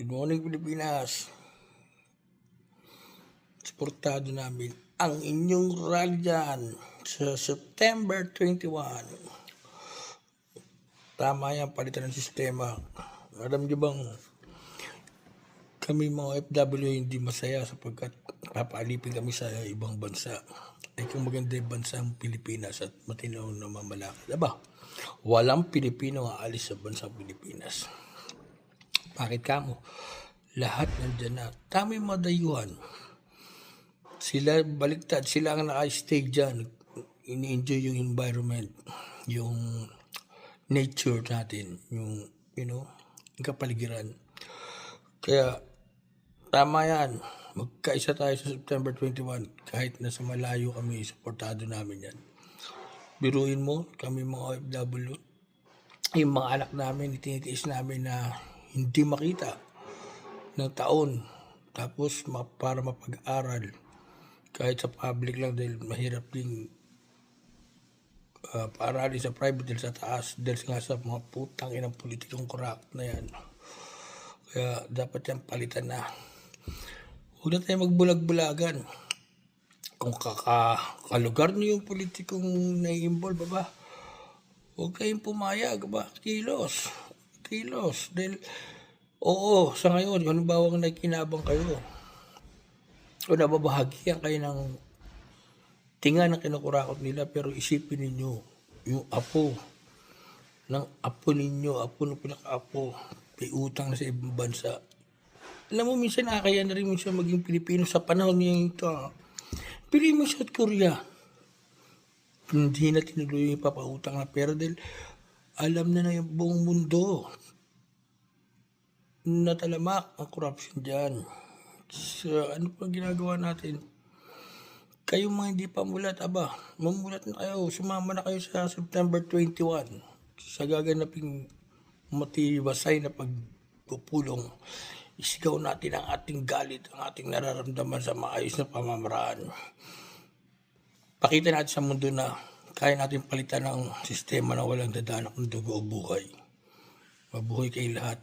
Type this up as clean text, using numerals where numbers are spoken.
Good morning, Pilipinas. Suportado namin ang inyong rally dyan sa September 21. Tama yan, palitan ng sistema. Alam niyo bang kami mga OFW hindi masaya sapagkat papaalipin kami sa ibang bansa. Ay kung maganda yung bansang Pilipinas at matinaw na mamalakad. Aba, walang Pilipino ang aalis sa bansang Pilipinas. Bakit kamo? Lahat nandyan na. Tama yung mga dayuhan. Sila baliktad, sila ang naka-stay dyan. Ini-enjoy yung environment, yung nature natin, yung, yung kapaligiran. Kaya, tama yan. Magkaisa tayo sa September 21. Kahit nasa malayo kami, supportado namin yan. Biruin mo, kami mga OFW, yung mga anak namin, itinitiis namin na hindi makita ng taon. Tapos, para mapag-aral. Kahit sa public lang dahil mahirap din paaralin sa private dahil sa taas dahil nga sa mga putang inang politikong corrupt na yan. Kaya dapat yan palitan na. Huwag na tayo magbulag-bulagan. Kung kalugar niyo yung politikong nai-involve ba, huwag kayong pumayag ba, kilos. Dahil oo, sa ngayon, halimbawa nakikinabang kayo o nababahagian kayo ng tinga na kinukurakot nila, pero isipin ninyo yung apo ng apo ninyo, apo ng pinaka-apo, may utang na sa ibang bansa. Alam mo, minsan nakakaya na rin minsan maging Pilipino sa panahon niya ito. Piliin mo South Korea. Hindi na tinuloy yung papautang na pera dahil alam na yung buong mundo natalamak ang corruption dyan. So, ano pa ginagawa natin? Kayong mga hindi pa mulat, mamulat na kayo, sumama na kayo sa September 21 sa gaganaping matibasay na pagpupulong. Isigaw natin ang ating galit, ang ating nararamdaman sa maayos na pamamaraan. Pakita natin sa mundo na kaya natin palitan ng sistema na walang dadanak ng dugo o buhay. Mabuhay kayo lahat.